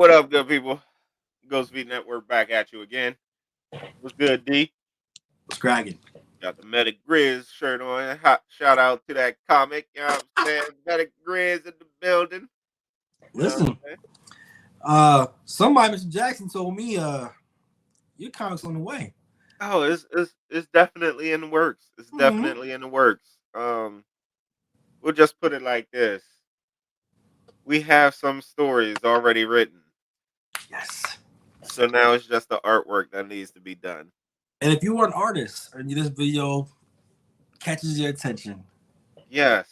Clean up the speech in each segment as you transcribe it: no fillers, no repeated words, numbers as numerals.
What up, good people? Ghost Beat Network back at you again. What's good, D? It's cracking. Got the Medic Grizz shirt on. Shout out to that comic. You know what I'm saying? Medic Grizz in the building. You know what I'm Listen, saying? somebody, Mr. Jackson, told me your comic's on the way. Oh, it's definitely in the works. It's Mm-hmm. definitely in the works. We'll just put it like this. We have some stories already written. Yes. So now it's just the artwork that needs to be done. And if you are an artist and this video catches your attention, Yes.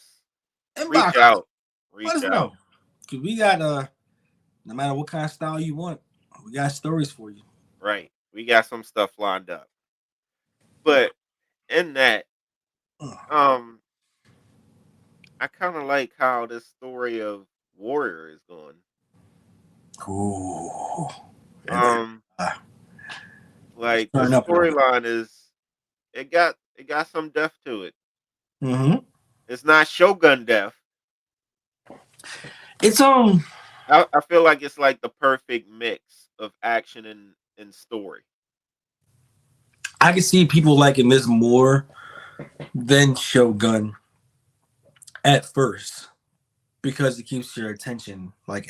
Reach inbox us. out. Let Reach us out. know. Cause we got no matter what kind of style you want, we got stories for you. Right. We got some stuff lined up. But in that, Mm. um, I kind of like how this story of Warrior is going. Ooh. And Um, uh, like the turn up a little bit. storyline is it got some depth to it. Mm-hmm. It's not Shogun death. It's I feel like it's like the perfect mix of action and story. I can see people liking this more than Shogun at first because it keeps your attention. Like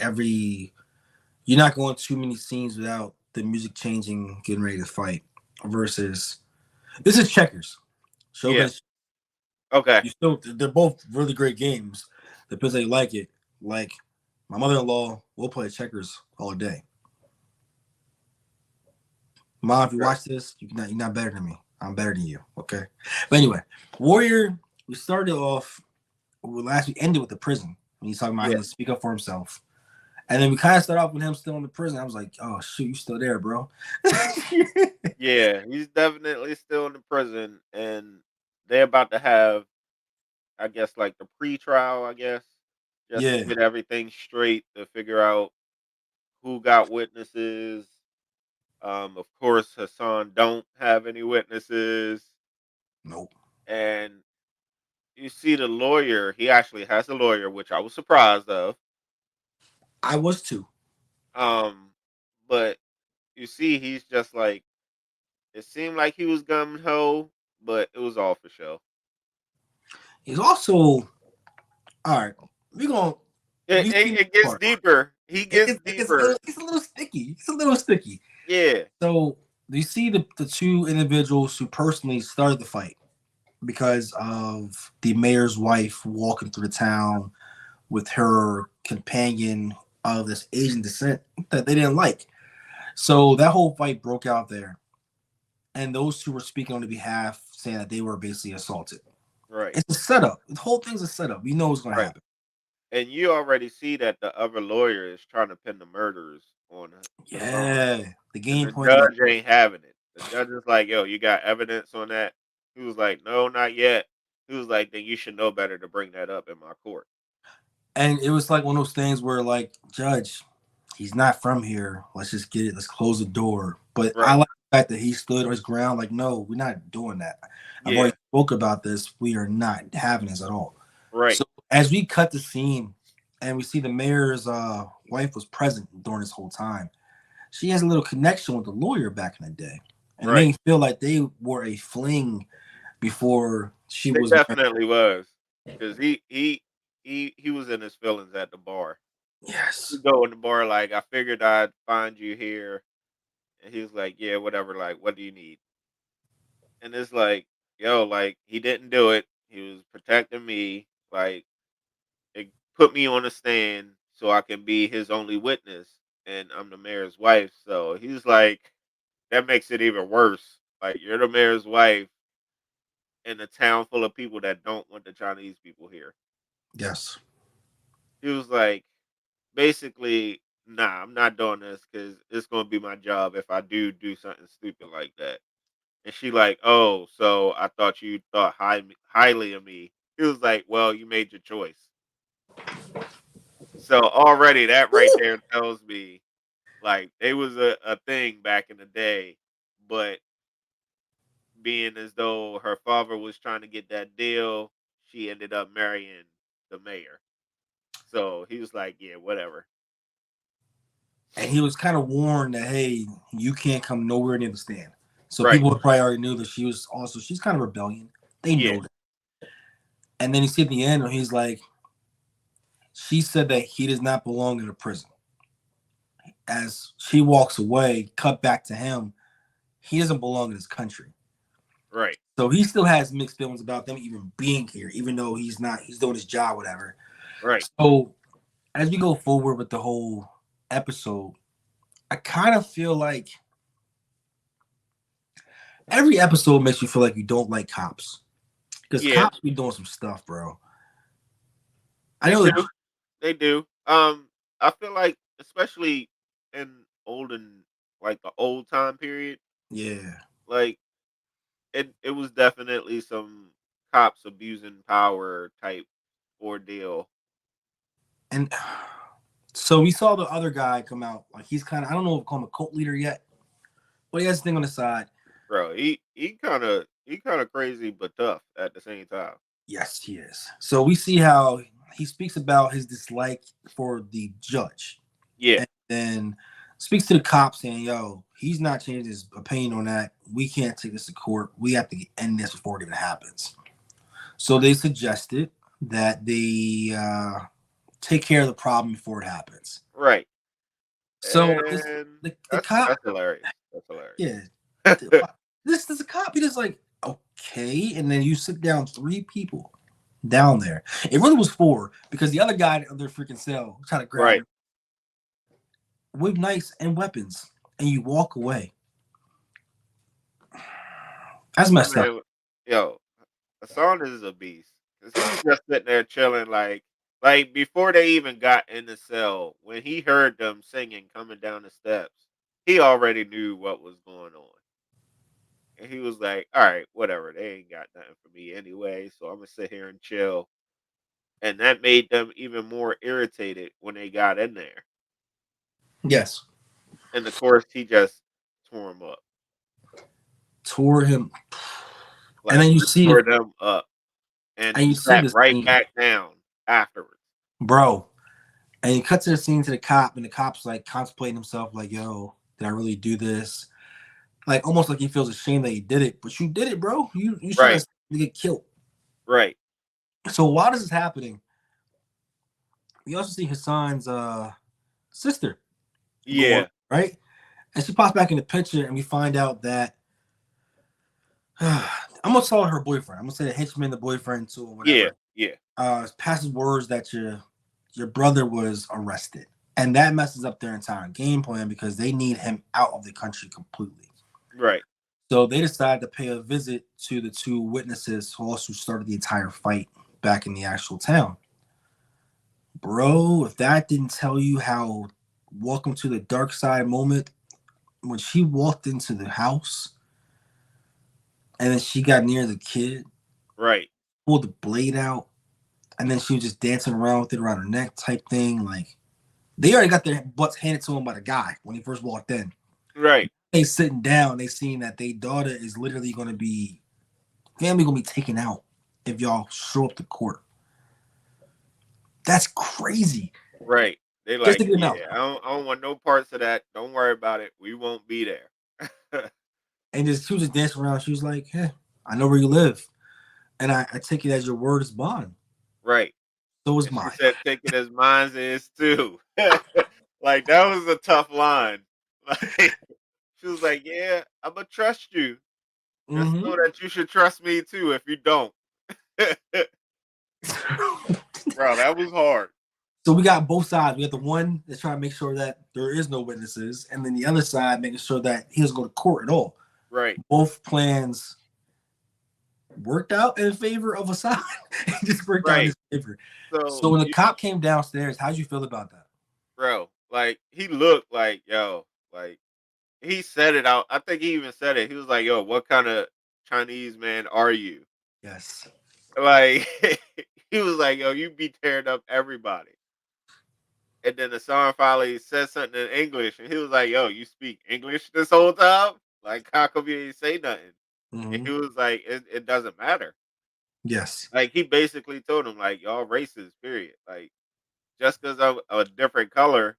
you're not going too many scenes without the music changing, getting ready to fight. Versus this is checkers. Yeah. Shogun, Okay. you still they're both really great games. Depends how you like it. Like my mother-in-law will play checkers all day. Mom, if you Okay. watch this, you're not better than me. I'm better than you. Okay. But anyway, Warrior. We started off. Last we ended with the prison when he's talking about he Yeah. had to speak up for himself. And then we kind of start off with him still in the prison. I was like, oh shoot, you still there, bro? Yeah. He's definitely still in the prison, and they're about to have, I guess, like the pre-trial. I guess just to Yeah. get everything straight to figure out who got witnesses. Of course, Hassan don't have any witnesses, Nope. and you see the lawyer. He actually has a lawyer, which I was surprised of. I was too. Um, but you see, he's just like it seemed like he was gung ho, but it was all for show. He's also all right. We gonna It, we it, see this it gets part. deeper. He gets deeper. It's a little sticky. It's a little sticky. Yeah, So you see the two individuals who personally started the fight because of the mayor's wife walking through the town with her companion of this Asian descent that they didn't like. So that whole fight broke out there, and those two were speaking on the behalf, saying that they were basically assaulted. right, It's a setup. The whole thing's a setup. We know what's going to right. happen. And you already see that the other lawyer is trying to pin the murders on Hassan. Yeah, the And game the plan. judge ain't having it. The judge is like, "Yo, you got evidence on that?" He was like, "No, not yet." He was like, "Then you should know better to bring that up in my court." And it was like one of those things where, like, Judge, he's not from here. Let's just get it. Let's close the door. But I Right. like the fact that he stood on his ground. Like, no, we're not doing that. I've Yeah. already spoke about this. We are not having this at all. Right. So as we cut the scene and we see the mayor's wife was present during this whole time, she has a little connection with the lawyer back in the day. And it made Right. me feel like they were a fling before she They was married. definitely was, because he was in his feelings at the bar. He Yes. go in the bar like, "I figured I'd find you here," and he was like, "Yeah, whatever. Like, what do you need?" And it's like, yo, like he didn't do it. He was protecting me. Like, it put me on the stand so I can be his only witness, and I'm the mayor's wife. So he's like, that makes it even worse. Like, you're the mayor's wife in a town full of people that don't want the Chinese people here. Yes. He was like, basically, nah, I'm not doing this because it's gonna be my job if I do something stupid like that. And she like, oh, so I thought you thought highly of me. He was like, well, you made your choice. So already that right there tells me like it was a thing back in the day, but being as though her father was trying to get that deal, she ended up marrying the mayor. So he was like, yeah, whatever. and he was kind of warned that, hey, you can't come nowhere near the stand. So Right. people probably already knew that she's kind of rebellion. They Yeah. know that. And then you see at the end, he's like, she said that he does not belong in a prison. As she walks away, cut back to him, he doesn't belong in his country. Right. So he still has mixed feelings about them even being here, even though he's doing his job, whatever. Right. So as we go forward with the whole episode, I kind of feel like every episode makes you feel like you don't like cops. Because Yeah. cops be doing some stuff, bro. I They know that. do. They do. I feel like, especially in olden, like the old time period, Yeah. like it was definitely some cops abusing power type ordeal. And so we saw the other guy come out. Like he's kind of, I don't know if we call him a cult leader yet, but he has a thing on the side. Bro, he kind of crazy but tough at the same time. Yes, he is. So we see how he speaks about his dislike for the judge, Yeah. and then speaks to the cop saying, "Yo, he's not changing his opinion on that. We can't take this to court. We have to end this before it even happens." So they suggested that they take care of the problem before it happens. Right. So this And the cop, that's hilarious. That's hilarious. yeah, this is a cop. He just like, okay, and then you sit down 3 people down there. It really was 4 because the other guy in their freaking cell trying to grab Right. him with knives and weapons, and you walk away. That's My messed up. man, yo, Hassan is a beast. Cause he was just sitting there chilling, like before they even got in the cell. When he heard them singing coming down the steps, he already knew what was going on, and he was like, "All right, whatever. They ain't got nothing for me anyway, so I'm gonna sit here and chill." And that made them even more irritated when they got in there. Yes, And of course, he just tore him up, tore him, and like then you he see, tore them up, and and you see sat the right scene, back down afterwards. bro. And you cut to the scene to the cop, and the cop's like contemplating himself, like, "Yo, did I really do this?" Like almost like he feels ashamed that he did it, but you did it, bro. You trying Right, to get killed. right, So while this is happening, we also see Hassan's sister go up, yeah, right? And she pops back in the picture, and we find out that I'm gonna call her boyfriend. I'm gonna say the henchman, the boyfriend too, or yeah, whatever. yeah, Passes words that your brother was arrested, and that messes up their entire game plan because they need him out of the country completely. right, So they decide to pay a visit to the 2 witnesses who also started the entire fight back in the actual town. Bro, if that didn't tell you how welcome to the dark side moment when she walked into the house and then she got near the kid, right, pulled the blade out, and then she was just dancing around with it around her neck type thing. Like they already got their butts handed to them by the guy when he first walked in. right, They sitting down, they seen that their daughter is literally gonna be family gonna be taken out if y'all show up to court. That's crazy. right. They Just to like, get them out yeah, I don't want no parts of that. Don't worry about it. We won't be there. and just she was just dancing around. She was like, "Hey, I know where you live, and I take it as your word is bond. Right. So is And she mine." said, "Take it as mine is too." Like that was a tough line. Like she was like, "Yeah, I'm gonna trust you. Just know Mm-hmm. that you should trust me too. If you don't." Bro, that was hard. So we got both sides. We got the one that's trying to make sure that there is no witnesses, and then the other side making sure that he doesn't go to court at all. Right. Both plans worked out in favor of a side. It just worked out in Right. his favor. So So when the you, cop came downstairs, how'd you feel about that? bro, like he looked like yo, like he said it out. I think he even said it. He was like, "Yo, what kind of Chinese man are you?" Yes. Like he was like, "Yo, you be tearing up everybody." And then the song finally said something in English, and he was like, "Yo, you speak English this whole time? Like, how come you ain't say nothing?" And Mm-hmm. he was like, "It doesn't matter." Yes. Like he basically told him, like, "Y'all racist, period. Like, just because I'm a different color,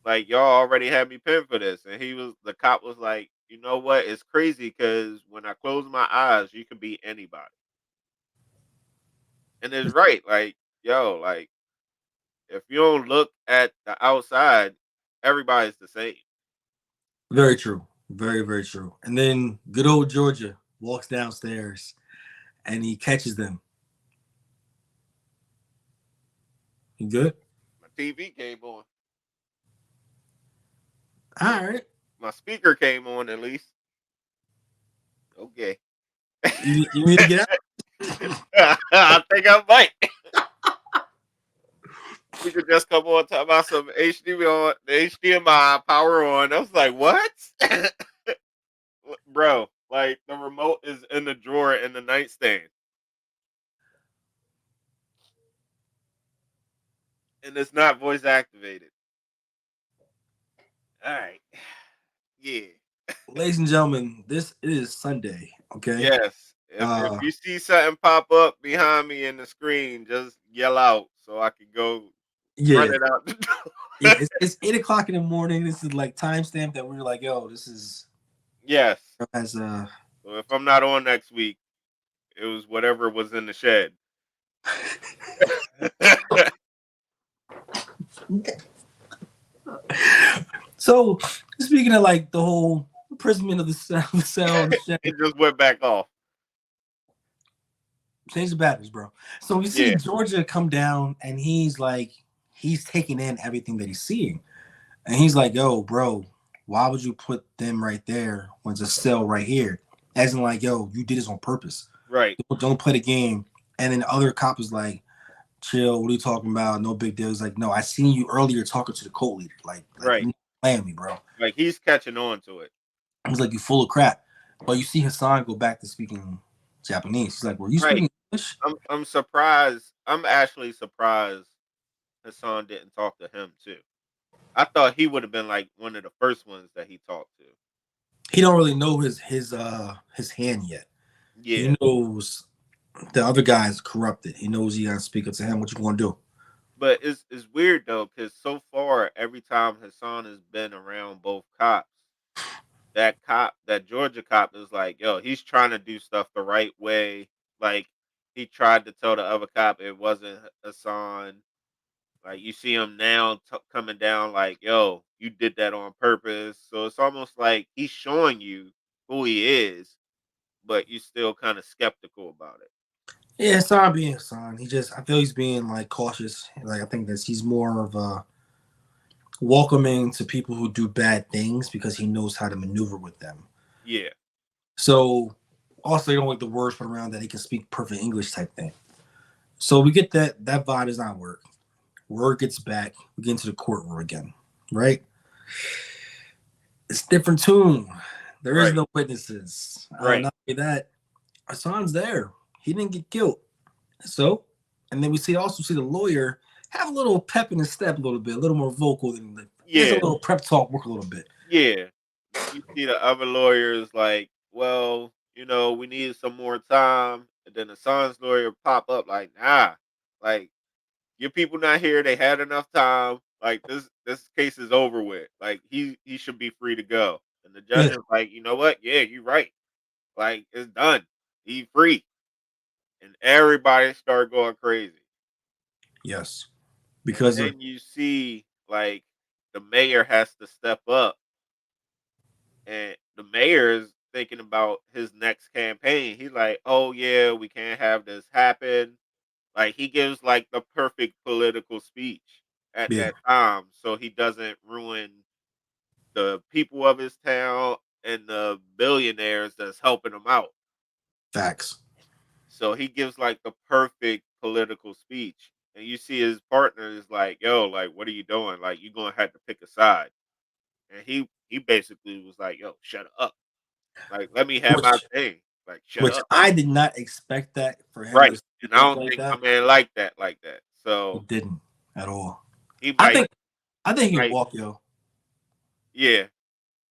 Like y'all already had me pinned for this, and the cop was like, you know what? It's crazy because when I close my eyes, you can be anybody, and it's right. Like yo, like if you don't look at the outside, everybody's the same. Very true. Very, very true. And then good old Georgia walks downstairs and he catches them. You good? My TV came on, All right. my speaker came on at least. Okay, You need to get out. I think I might. We could just come on talk about some HDMI on the HDMI power on. I was like, what? Bro, like the remote is in the drawer in the nightstand. And it's not voice activated. All right. Yeah. Ladies and gentlemen, this is Sunday. Okay. Yes. If Uh you see something pop up behind me in the screen, just yell out so I can go run yeah. it out the door. Yeah. It's 8 o'clock in the morning. This is like timestamp that we are like, yo, this is Yes. as So if I'm not on next week, it was whatever was in the shed. so speaking of like the whole imprisonment of the cell, It just went back off. change the batteries, bro. So we see Yeah. Georgia come down and he's taking in everything that he's seeing. And he's like, yo, bro, why would you put them right there when it's a cell right here? As in like, yo, you did this on purpose. Right. Don't play the game. And then the other cop is like, chill, what are you talking about? No big deal. He's like, no, I seen you earlier talking to the cult leader. Like Right. you playing me, bro. Like he's catching on to it. He's like, you full of crap. But you see Hassan go back to speaking Japanese. He's like, were you Right. speaking English? I'm surprised. I'm actually surprised Hassan didn't talk to him too. I thought he would have been like one of the first ones that he talked to. He don't really know his hand yet. Yeah. He knows the other guy is corrupted. He knows he gotta speak up to him. What you gonna do? But it's weird though, because so far every time Hassan has been around both cops, that Georgia cop is like, yo, he's trying to do stuff the right way. Like he tried to tell the other cop it wasn't Hassan. Like you see him now coming down, like, yo, you did that on purpose. So it's almost like he's showing you who he is, but you still kind of skeptical about it. Yeah, Hassan being Hassan. I feel he's being like cautious. Like I think that he's more of a welcoming to people who do bad things because he knows how to maneuver with them. Yeah, So also you don't like the words put around that he can speak perfect English type thing. So we get that vibe is not work. Word gets back. We get into the courtroom again, right? It's different tune. There is right, no witnesses. right. Not only that, Hassan's there. He didn't get killed. So, and then we also see the lawyer have a little pep in his step a little bit, a little more vocal than he has a Yeah, little prep talk work a little bit. yeah. You see the other lawyers like, well, we need some more time. And then the son's lawyer pop up like, nah, like your people not here. They had enough time. Like this case is over with. Like he should be free to go. And the judge Yeah. is like, you know what? Yeah, you're right. Like it's done. He free. And everybody started going crazy. Yes. And Because of then you see like the mayor has to step up, and the mayor is thinking about his next campaign. He's like, "Oh yeah, we can't have this happen." Like he gives like the perfect political speech at yeah, that time, so he doesn't ruin the people of his town and the billionaires that's helping him out. facts. So he gives like the perfect political speech. And you see his partner is like, yo, like, what are you doing? Like, you're gonna have to pick a side. And he basically was like, yo, shut up. Like, let me have my Which thing. Like, shut which up. I did not expect that for him to Right. speak And I up don't like think my that. man like that. He So didn't at all. he I might think I think he can might walk, yo. yeah,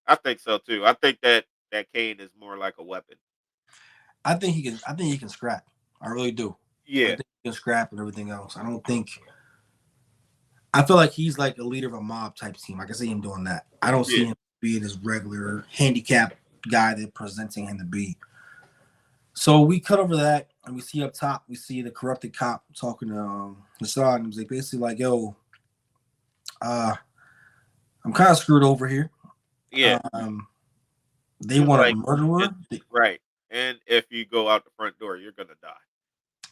I think so too. I think that cane is more like a weapon. I think he can scrap. I really do. I Yeah. think he can scrap and everything else. I feel like he's like a leader of a mob type team. I can see him doing that. I don't Yeah, see him being this regular handicap guy they're presenting him to be. So we cut over that, and we see up top, we see the corrupted cop talking to Hassan. He's like basically like, "Yo, uh, I'm kind of screwed over here. yeah. They He was want a like, murderer. it, right. And if you go out the front door, you're gonna die.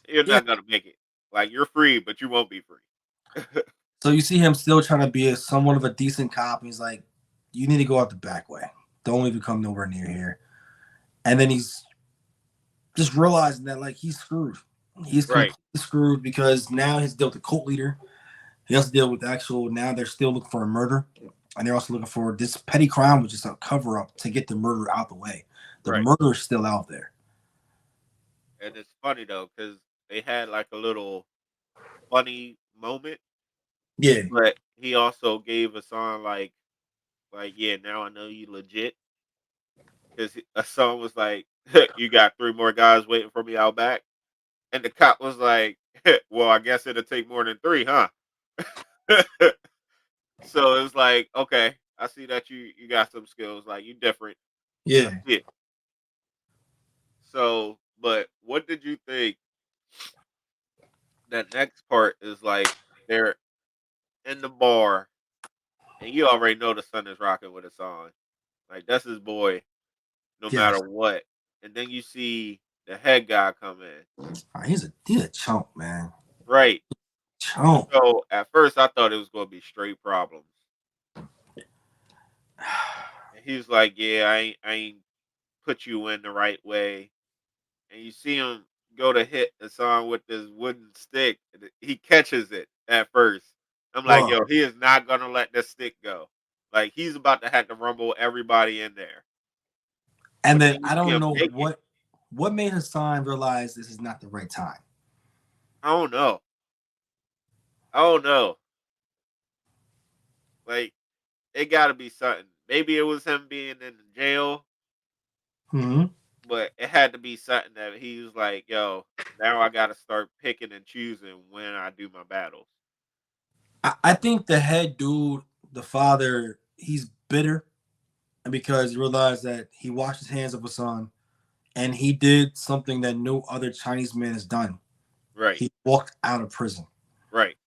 You're Yeah." not gonna make it. Like you're free, but you won't be free. So you see him still trying to be somewhat of a decent cop. And he's like, "You need to go out the back way. Don't even come nowhere near here." And then he's just realizing that like he's screwed. He's Right, completely screwed because now he's dealt with the cult leader. He has to deal with the actual. Now they're still looking for a murder, and they're also looking for this petty crime, which is a cover up to get the murder out the way. The right. murder is still out there. And it's funny though, because they had like a little funny moment, Yeah. but he also gave a song like yeah, now I know you legit. Because a song was like, "You got 3 more guys waiting for me out back," and the cop was like, "Well, I guess it'll take more than 3, huh?" So it was like, "Okay, I see that you got some skills, like, you different. I Yeah. see it." So, but what did you think that next part is like, they're in the bar, and you already know the son is rocking with a song, like, that's his boy no matter Yes. what, and then you see the head guy come in. He's a chump, man. Right. Chump. So, at first, I thought it was gonna be straight problems. And he was like, "Yeah, I ain't put you in the right way." And you see him go to hit the song with this wooden stick, and he catches it at first. I'm like, Bro. "Yo, he is not gonna let this stick go." Like, he's about to have to rumble everybody in there. And But then then you I see don't him know make it. what made Hassan realize this is not the right time. I don't know. I don't know. Like, it gotta be something. Maybe it was him being in jail. Hmm. But it had to be something that he was like, "Yo, now I gotta start picking and choosing when I do my battles." I think the head dude, the father, he's bitter, and because he realized that he washed his hands of Hassan, and he did something that no other Chinese man has done. Right, He walked out of prison. right,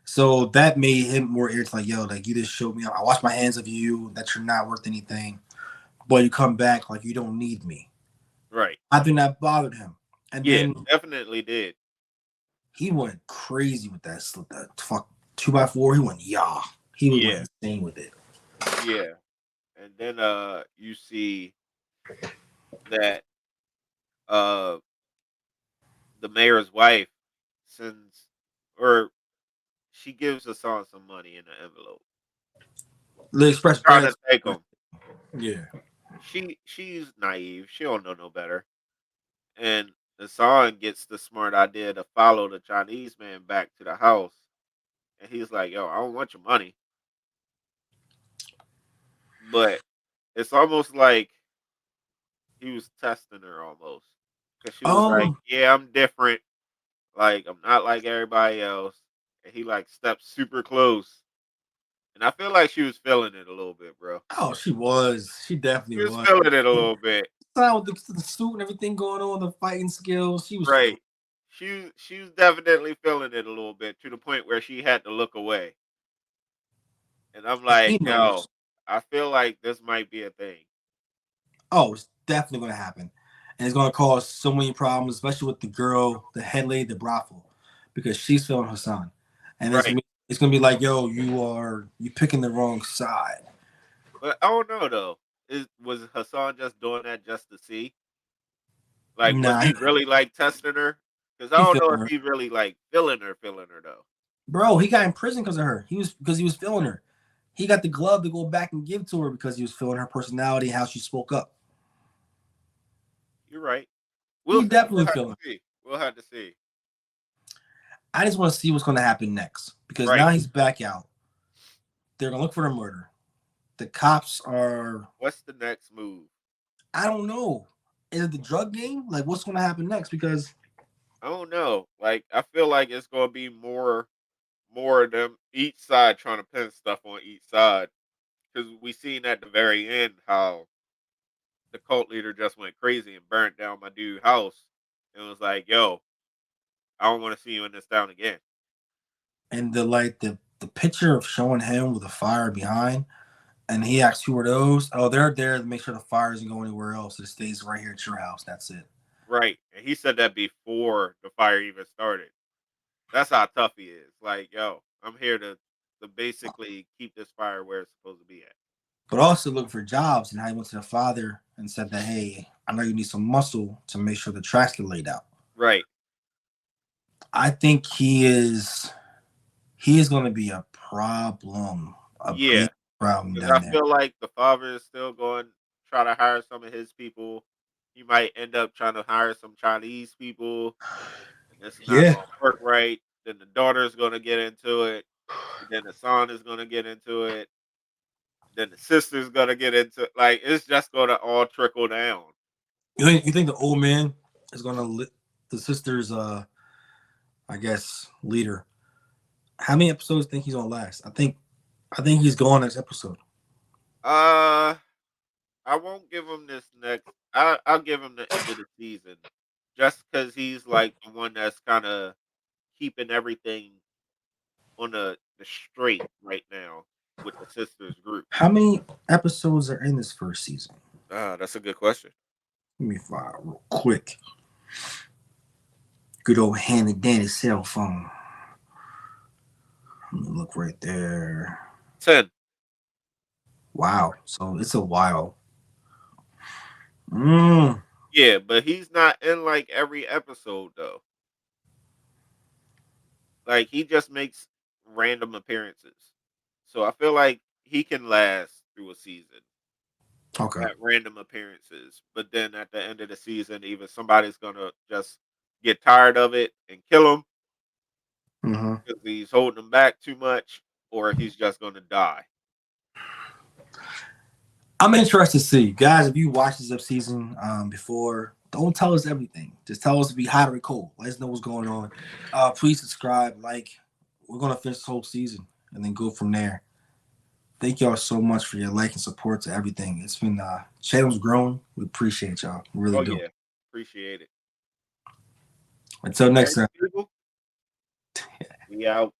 So that made him more irritated. Like, yo, like you just showed me. I wash my hands of you. That you're not worth anything. But you come back like you don't need me. right. I think that bothered him. And Yeah, then definitely did. he went crazy with that fuck 2x4. He went yeah. He was Yeah, went insane with it. yeah. And then you see that uh the mayor's wife sends or she gives Hassan some money in an envelope. The He's express trying bad. to take them. Yeah. She's naive. She don't know no better. And Hassan gets the smart idea to follow the Chinese man back to the house. And he's like, "Yo, I don't want your money." But it's almost like he was testing her almost, because she was like, Um, "Yeah, I'm different. Like, I'm not like everybody else." And he, like, stepped super close. And I feel like she was feeling it a little bit, bro. oh, she was. She She definitely was was. feeling it a little bit. With the suit and everything going on, the fighting skills, she was feeling. Right. She was definitely feeling it a little bit to the point where she had to look away. And I'm And he like, "Yo, knows. I feel like this might be a thing." Oh, it's definitely going to happen, and it's going to cause so many problems, especially with the girl, the head lady, the brothel, because she's feeling Hassan, and Right. it's gonna be like, yo, you picking the wrong side. But I don't know though. Was Hassan just doing that just to see? Like, was Nah, he really, like, testing her? Because I he don't feeling know if her, he really, like, feeling her, though. bro. He got in prison because of her. He was feeling her. He got the glove to go back and give to her because he was feeling her personality, how she spoke up. You're right. We'll He see, we'll definitely have to feeling. see. We'll have to see. I just want to see what's going to happen next because Right. now he's back out. They're gonna look for the murder. The cops are. What's the next move? I don't know. Is it the drug game? Like, what's going to happen next? Because I don't know. Like, I feel like it's gonna be more more of them each side trying to pin stuff on each side. Because we seen at the very end how the cult leader just went crazy and burnt down my dude house and was like, "Yo, I don't want to see you in this town again." And the picture of showing him with a fire behind, and he asks who are those? Oh, they're there to make sure the fire doesn't go anywhere else. It stays right here at your house. That's it. Right, and he said that before the fire even started. That's how tough he is. Like, yo, I'm here to basically keep this fire where it's supposed to be at. But also looking for jobs, and how he went to the father and said that, hey, I know you need some muscle to make sure the tracks get laid out. Right. I think he is going to be a problem, a Yeah, big problem because down I there. feel like the father is still going to try to hire some of his people. He might end up trying to hire some Chinese people, and it's not Yeah, going to work right. Then the daughter's going to get into it, and then the son is going to get into it. Then the sister's going to get into it. Like, it's just going to all trickle down. you think the old man is going to the sister's I guess leader? How many episodes do you think he's going to last? I think he's gone next episode. Uh, I won't give him this next. I'll give him the end of the season, just because he's like the one that's kind of keeping everything on the straight right now with the sisters group. How many episodes are in this first season? Ah, that's a good question. Let me find real quick. Good old handy dandy cell phone. Let me look right there. 10. Wow. So it's a while. Mm. Yeah, but he's not in like every episode though. Like he just makes random appearances. So I feel like he can last through a season Okay. at random appearances. But then at the end of the season, either somebody's gonna just get tired of it and kill him Hmm. because he's holding them back too much, or he's just gonna die. I'm interested to see, guys. If you watched this season before, don't tell us everything. Just tell us if you hot or cold. Let us know what's going on. Please subscribe, like. We're gonna finish the whole season and then go from there. Thank y'all so much for your like and support to everything. It's been channel's growing. We appreciate y'all. We really Oh do. yeah, appreciate it. Until All next right, time. people. We out.